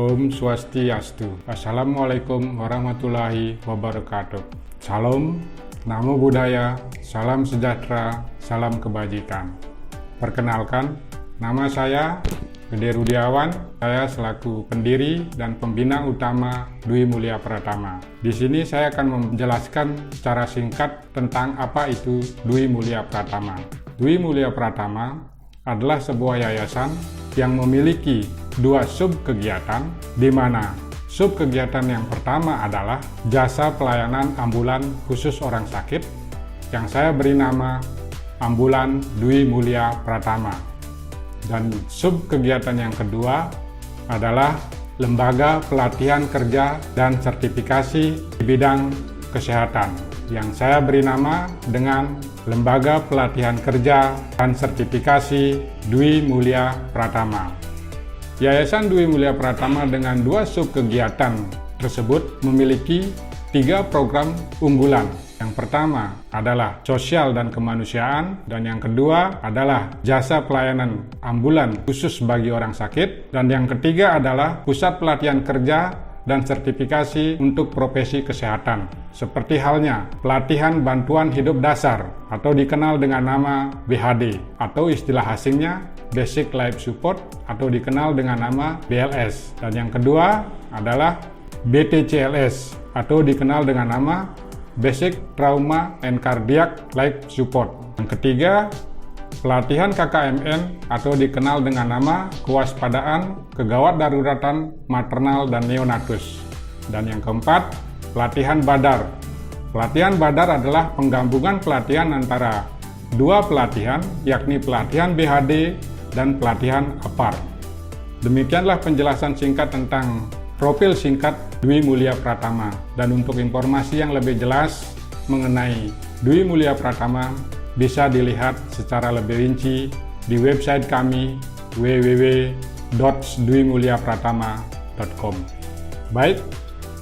Om Swastiastu. Assalamualaikum warahmatullahi wabarakatuh. Salam, namo buddhaya, salam sejahtera, salam kebajikan. Perkenalkan, nama saya Gede Rudiawan. Saya selaku pendiri dan pembina utama Dwi Mulia Pratama. Di sini saya akan menjelaskan secara singkat tentang apa itu Dwi Mulia Pratama. Dwi Mulia Pratama adalah sebuah yayasan yang memiliki dua sub kegiatan, di mana sub kegiatan yang pertama adalah jasa pelayanan ambulan khusus orang sakit yang saya beri nama Ambulan Dwi Mulia Pratama. Dan sub kegiatan yang kedua adalah lembaga pelatihan kerja dan sertifikasi di bidang kesehatan yang saya beri nama dengan Lembaga Pelatihan Kerja dan Sertifikasi Dwi Mulia Pratama. Yayasan Dwi Mulia Pratama dengan dua sub kegiatan tersebut memiliki 3 program unggulan. Yang pertama adalah sosial dan kemanusiaan, dan yang kedua adalah jasa pelayanan ambulan khusus bagi orang sakit, dan yang ketiga adalah pusat pelatihan kerja dan sertifikasi untuk profesi kesehatan, seperti halnya pelatihan bantuan hidup dasar atau dikenal dengan nama BHD, atau istilah asingnya Basic Life Support atau dikenal dengan nama BLS, dan yang kedua adalah BTCLS atau dikenal dengan nama Basic Trauma and Cardiac Life Support. Yang ketiga, pelatihan KKMN atau dikenal dengan nama Kewaspadaan Kegawat Daruratan Maternal dan Neonatus. Dan yang keempat, pelatihan Badar. Pelatihan Badar adalah penggabungan pelatihan antara dua pelatihan, yakni pelatihan BHD dan pelatihan APAR. Demikianlah penjelasan singkat tentang profil singkat Dwi Mulia Pratama. Dan untuk informasi yang lebih jelas mengenai Dwi Mulia Pratama bisa dilihat secara lebih rinci di website kami www.dwimuliapratama.com. Baik,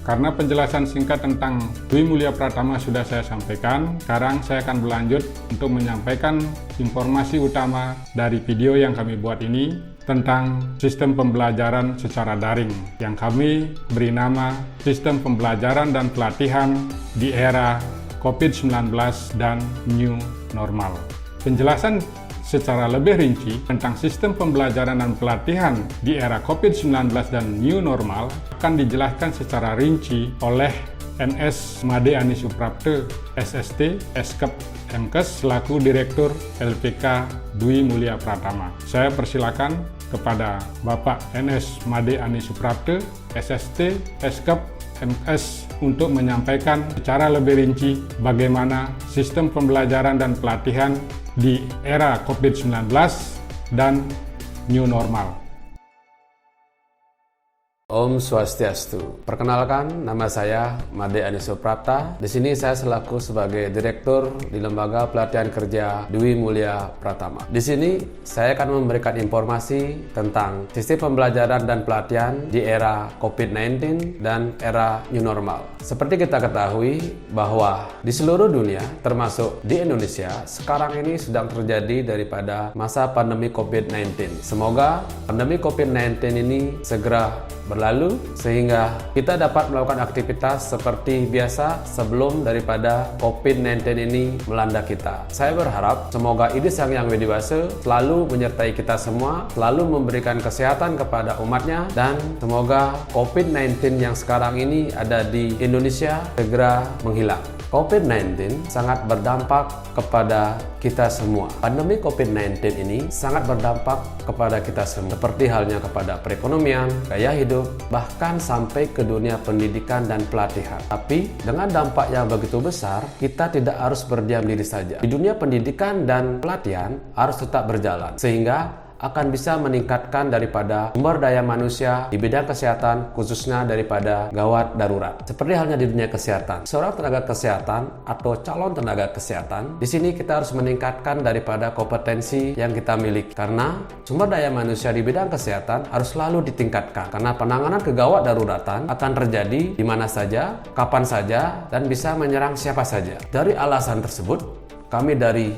karena penjelasan singkat tentang Dwi Mulia Pratama sudah saya sampaikan, sekarang saya akan berlanjut untuk menyampaikan informasi utama dari video yang kami buat ini tentang sistem pembelajaran secara daring yang kami beri nama Sistem Pembelajaran dan Pelatihan di Era COVID-19 dan New Normal. Penjelasan secara lebih rinci tentang sistem pembelajaran dan pelatihan di era COVID-19 dan New Normal akan dijelaskan secara rinci oleh NS Made Ani Suprapte, SST, Eskep MKes selaku Direktur LPK Dwi Mulia Pratama. Saya persilakan kepada Bapak NS Made Ani Suprapte, SST, Eskep MS untuk menyampaikan secara lebih rinci bagaimana sistem pembelajaran dan pelatihan di era COVID-19 dan New Normal. Om Swastiastu. Perkenalkan, nama saya Made Ani Suprapta. Di sini saya selaku sebagai Direktur di Lembaga Pelatihan Kerja Dwi Mulia Pratama. Di sini saya akan memberikan informasi tentang sistem pembelajaran dan pelatihan di era COVID-19 dan era New Normal. Seperti kita ketahui bahwa di seluruh dunia, termasuk di Indonesia, sekarang ini sedang terjadi daripada masa pandemi COVID-19. Semoga pandemi COVID-19 ini segera berlalu sehingga kita dapat melakukan aktivitas seperti biasa sebelum daripada COVID-19 ini melanda kita. Saya berharap semoga Idis Sang Yang Widi Wase selalu menyertai kita semua, selalu memberikan kesehatan kepada umatnya, dan semoga COVID-19 yang sekarang ini ada di Indonesia segera menghilang. COVID-19 sangat berdampak kepada kita semua. Pandemi COVID-19 ini sangat berdampak kepada kita semua, seperti halnya kepada perekonomian, gaya hidup, bahkan sampai ke dunia pendidikan dan pelatihan. Tapi dengan dampak yang begitu besar, kita tidak harus berdiam diri saja. Di dunia pendidikan dan pelatihan harus tetap berjalan, sehingga akan bisa meningkatkan daripada sumber daya manusia di bidang kesehatan, khususnya daripada gawat darurat. Seperti halnya di dunia kesehatan, seorang tenaga kesehatan atau calon tenaga kesehatan, di sini kita harus meningkatkan daripada kompetensi yang kita miliki, karena sumber daya manusia di bidang kesehatan harus selalu ditingkatkan, karena penanganan kegawat daruratan akan terjadi di mana saja, kapan saja, dan bisa menyerang siapa saja. Dari alasan tersebut, kami dari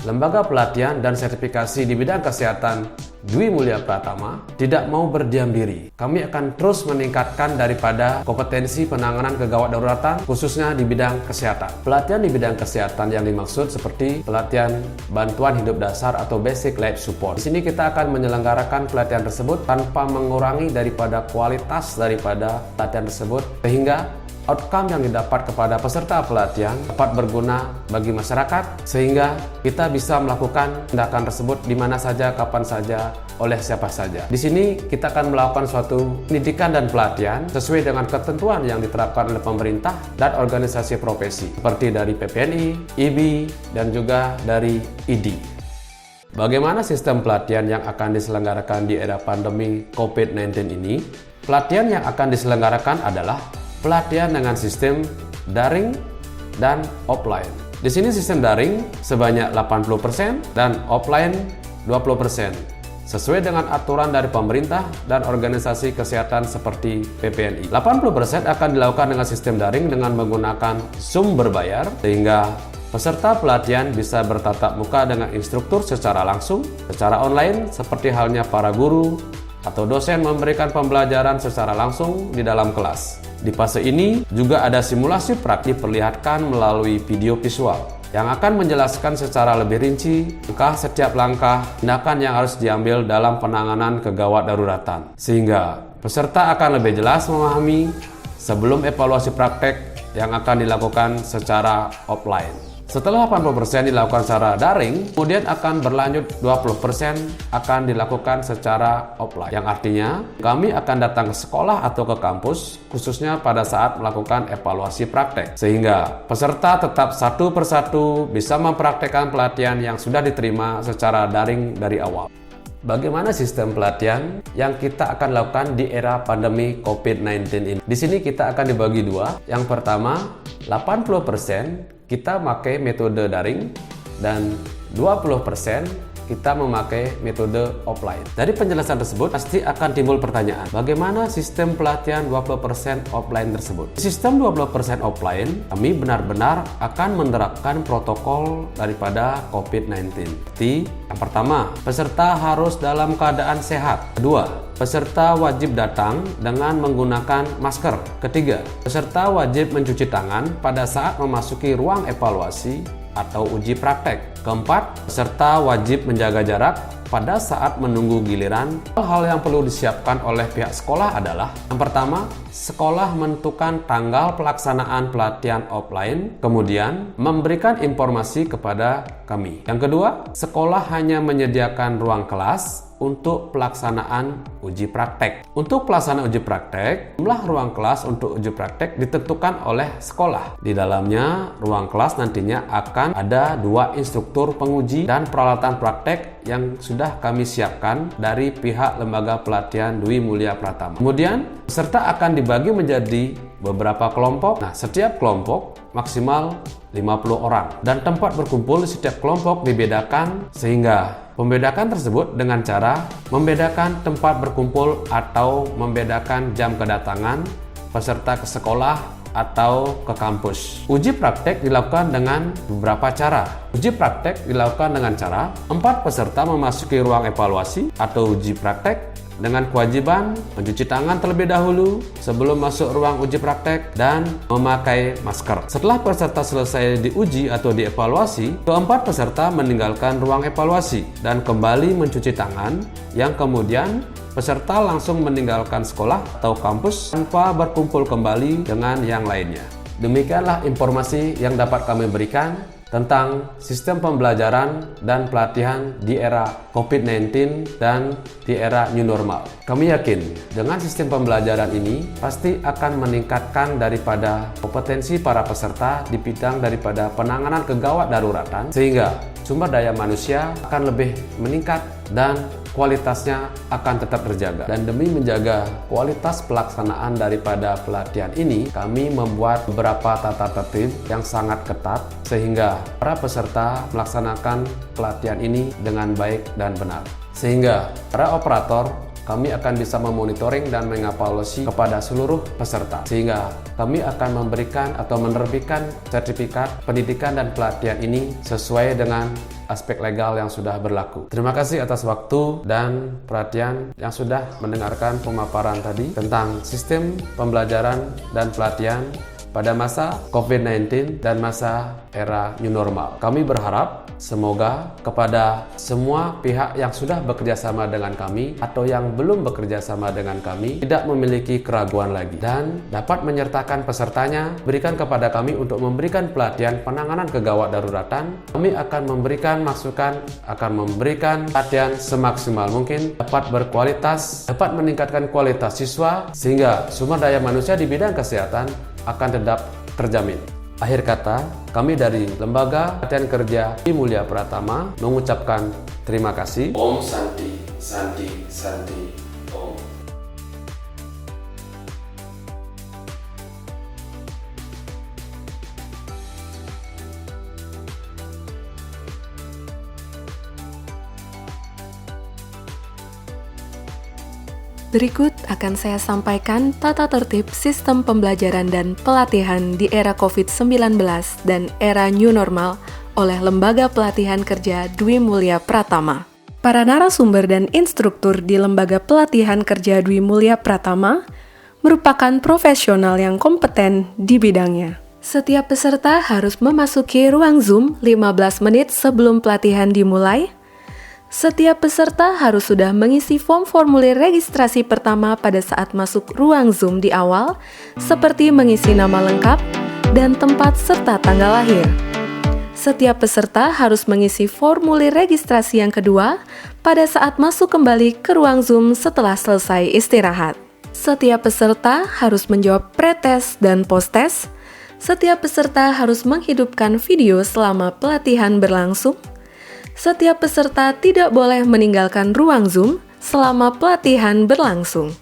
Lembaga Pelatihan dan Sertifikasi di bidang kesehatan Dwi Mulia Pratama tidak mau berdiam diri. Kami akan terus meningkatkan daripada kompetensi penanganan kegawat daruratan khususnya di bidang kesehatan. Pelatihan di bidang kesehatan yang dimaksud seperti pelatihan bantuan hidup dasar atau basic life support. Di sini kita akan menyelenggarakan pelatihan tersebut tanpa mengurangi daripada kualitas daripada pelatihan tersebut sehingga outcome yang didapat kepada peserta pelatihan dapat berguna bagi masyarakat sehingga kita bisa melakukan tindakan tersebut di mana saja, kapan saja, oleh siapa saja. Di sini kita akan melakukan suatu pendidikan dan pelatihan sesuai dengan ketentuan yang diterapkan oleh pemerintah dan organisasi profesi seperti dari PPNI, IBI, dan juga dari ID. Bagaimana sistem pelatihan yang akan diselenggarakan di era pandemi COVID-19 ini? Pelatihan yang akan diselenggarakan adalah pelatihan dengan sistem daring dan offline. Di sini sistem daring sebanyak 80% dan offline 20%. Sesuai dengan aturan dari pemerintah dan organisasi kesehatan seperti PPNI. 80% akan dilakukan dengan sistem daring dengan menggunakan Zoom berbayar sehingga peserta pelatihan bisa bertatap muka dengan instruktur secara langsung, secara online seperti halnya para guru atau dosen memberikan pembelajaran secara langsung di dalam kelas. Di fase ini juga ada simulasi praktik diperlihatkan melalui video visual yang akan menjelaskan secara lebih rinci setiap langkah tindakan yang harus diambil dalam penanganan kegawat daruratan sehingga peserta akan lebih jelas memahami sebelum evaluasi praktek yang akan dilakukan secara offline. Setelah 80% dilakukan secara daring, kemudian akan berlanjut 20% akan dilakukan secara offline. Yang artinya, kami akan datang ke sekolah atau ke kampus, khususnya pada saat melakukan evaluasi praktek. Sehingga peserta tetap satu persatu bisa mempraktekkan pelatihan yang sudah diterima secara daring dari awal. Bagaimana sistem pelatihan yang kita akan lakukan di era pandemi COVID-19 ini? Di sini kita akan dibagi dua. Yang pertama, 80% kita memakai metode daring dan 20% kita memakai metode offline. Dari penjelasan tersebut pasti akan timbul pertanyaan, bagaimana sistem pelatihan 20% offline tersebut? Sistem 20% offline, kami benar-benar akan menerapkan protokol daripada COVID-19. Seperti yang pertama, peserta harus dalam keadaan sehat. Kedua, peserta wajib datang dengan menggunakan masker. Ketiga, peserta wajib mencuci tangan pada saat memasuki ruang evaluasi atau uji praktek. Keempat, peserta wajib menjaga jarak pada saat menunggu giliran. Hal-hal yang perlu disiapkan oleh pihak sekolah adalah yang pertama, sekolah menentukan tanggal pelaksanaan pelatihan offline, kemudian memberikan informasi kepada kami. Yang kedua, sekolah hanya menyediakan ruang kelas untuk pelaksanaan uji praktek. Untuk pelaksanaan uji praktek, jumlah ruang kelas untuk uji praktek ditentukan oleh sekolah. Di dalamnya, ruang kelas nantinya akan ada 2 instruktur penguji dan peralatan praktek yang sudah kami siapkan dari pihak Lembaga Pelatihan Dwi Mulia Pratama. Kemudian, peserta akan dibagi menjadi beberapa kelompok. Nah, setiap kelompok maksimal 50 orang. Dan tempat berkumpul di setiap kelompok dibedakan sehingga pembedakan tersebut dengan cara membedakan tempat berkumpul atau membedakan jam kedatangan peserta ke sekolah atau ke kampus. Uji praktek dilakukan dengan beberapa cara. Uji praktek dilakukan dengan cara 4 peserta memasuki ruang evaluasi atau uji praktek dengan kewajiban mencuci tangan terlebih dahulu sebelum masuk ruang uji praktek dan memakai masker. Setelah peserta selesai diuji atau dievaluasi, keempat peserta meninggalkan ruang evaluasi dan kembali mencuci tangan, yang kemudian peserta langsung meninggalkan sekolah atau kampus tanpa berkumpul kembali dengan yang lainnya. Demikianlah informasi yang dapat kami berikan tentang sistem pembelajaran dan pelatihan di era COVID-19 dan di era new normal. Kami yakin dengan sistem pembelajaran ini pasti akan meningkatkan daripada kompetensi para peserta di bidang daripada penanganan kegawat daruratan sehingga sumber daya manusia akan lebih meningkat dan kualitasnya akan tetap terjaga. Dan demi menjaga kualitas pelaksanaan daripada pelatihan ini, kami membuat beberapa tata tertib yang sangat ketat sehingga para peserta melaksanakan pelatihan ini dengan baik dan benar. Sehingga para operator kami akan bisa memonitoring dan mengevaluasi kepada seluruh peserta. Sehingga kami akan memberikan atau menerbitkan sertifikat pendidikan dan pelatihan ini sesuai dengan aspek legal yang sudah berlaku. Terima kasih atas waktu dan perhatian yang sudah mendengarkan pemaparan tadi tentang sistem pembelajaran dan pelatihan pada masa COVID-19 dan masa era new normal. Kami berharap semoga kepada semua pihak yang sudah bekerja sama dengan kami atau yang belum bekerja sama dengan kami tidak memiliki keraguan lagi dan dapat menyertakan pesertanya berikan kepada kami untuk memberikan pelatihan penanganan kegawat daruratan. Kami akan memberikan masukan, akan memberikan pelatihan semaksimal mungkin, dapat berkualitas, dapat meningkatkan kualitas siswa sehingga sumber daya manusia di bidang kesehatan akan tetap terjamin. Akhir kata, kami dari Lembaga Pelatihan Kerja Dwi Mulya Pratama mengucapkan terima kasih. Om Santi, Santi, Santi, Om. Berikut akan saya sampaikan tata tertib sistem pembelajaran dan pelatihan di era COVID-19 dan era new normal oleh Lembaga Pelatihan Kerja Dwi Mulya Pratama. Para narasumber dan instruktur di Lembaga Pelatihan Kerja Dwi Mulya Pratama merupakan profesional yang kompeten di bidangnya. Setiap peserta harus memasuki ruang Zoom 15 menit sebelum pelatihan dimulai. Setiap peserta harus sudah mengisi form formulir registrasi pertama pada saat masuk ruang Zoom di awal, seperti mengisi nama lengkap dan tempat serta tanggal lahir. Setiap peserta harus mengisi formulir registrasi yang kedua pada saat masuk kembali ke ruang Zoom setelah selesai istirahat. Setiap peserta harus menjawab pretest dan posttest. Setiap peserta harus menghidupkan video selama pelatihan berlangsung. Setiap peserta tidak boleh meninggalkan ruang Zoom selama pelatihan berlangsung.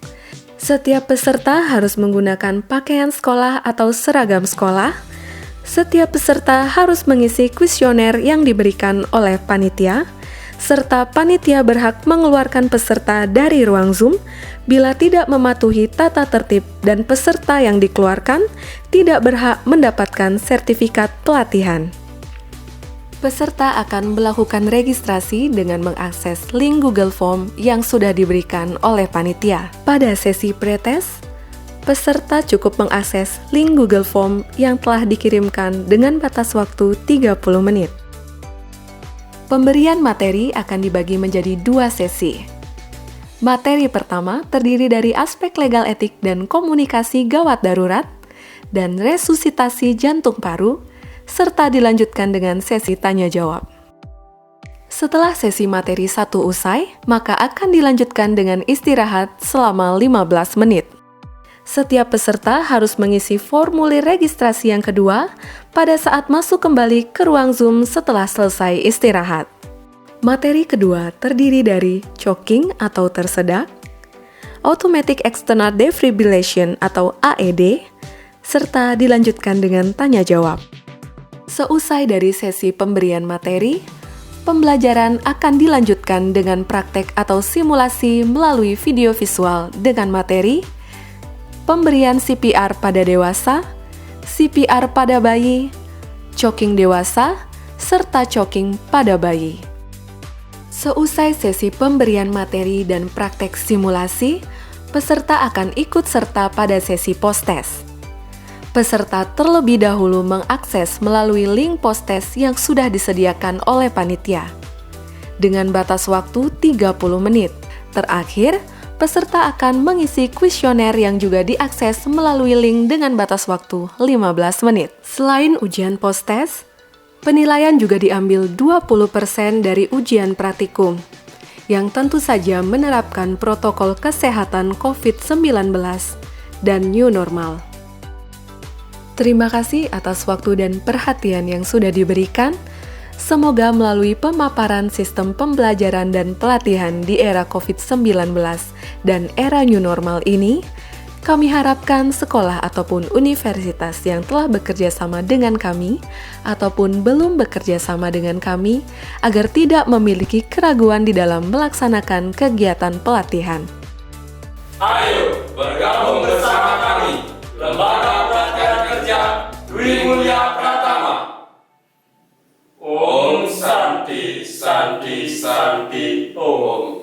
Setiap peserta harus menggunakan pakaian sekolah atau seragam sekolah. Setiap peserta harus mengisi kuesioner yang diberikan oleh panitia, serta panitia berhak mengeluarkan peserta dari ruang Zoom bila tidak mematuhi tata tertib dan peserta yang dikeluarkan tidak berhak mendapatkan sertifikat pelatihan. Peserta akan melakukan registrasi dengan mengakses link Google Form yang sudah diberikan oleh panitia. Pada sesi pretest, peserta cukup mengakses link Google Form yang telah dikirimkan dengan batas waktu 30 menit. Pemberian materi akan dibagi menjadi 2 sesi. Materi pertama terdiri dari aspek legal etik dan komunikasi gawat darurat dan resusitasi jantung paru, serta dilanjutkan dengan sesi tanya-jawab. Setelah sesi materi 1 usai, maka akan dilanjutkan dengan istirahat selama 15 menit. Setiap peserta harus mengisi formulir registrasi yang kedua pada saat masuk kembali ke ruang Zoom setelah selesai istirahat. Materi kedua terdiri dari choking atau tersedak, automatic external defibrillation atau AED, serta dilanjutkan dengan tanya-jawab. Seusai dari sesi pemberian materi, pembelajaran akan dilanjutkan dengan praktek atau simulasi melalui video visual dengan materi, pemberian CPR pada dewasa, CPR pada bayi, choking dewasa, serta choking pada bayi. Seusai sesi pemberian materi dan praktek simulasi, peserta akan ikut serta pada sesi post-test. Peserta terlebih dahulu mengakses melalui link post-test yang sudah disediakan oleh panitia dengan batas waktu 30 menit. Terakhir, peserta akan mengisi kuesioner yang juga diakses melalui link dengan batas waktu 15 menit. Selain ujian post-test, penilaian juga diambil 20% dari ujian praktikum yang tentu saja menerapkan protokol kesehatan COVID-19 dan new normal. Terima kasih atas waktu dan perhatian yang sudah diberikan. Semoga melalui pemaparan sistem pembelajaran dan pelatihan di era COVID-19 dan era new normal ini, kami harapkan sekolah ataupun universitas yang telah bekerja sama dengan kami ataupun belum bekerja sama dengan kami agar tidak memiliki keraguan di dalam melaksanakan kegiatan pelatihan. Ayo bergabung bersama kami, Lembaga Pelatihan Kerja Dwi Mulya Pratama. Om Santi. Santi, Santi, Santi, Om.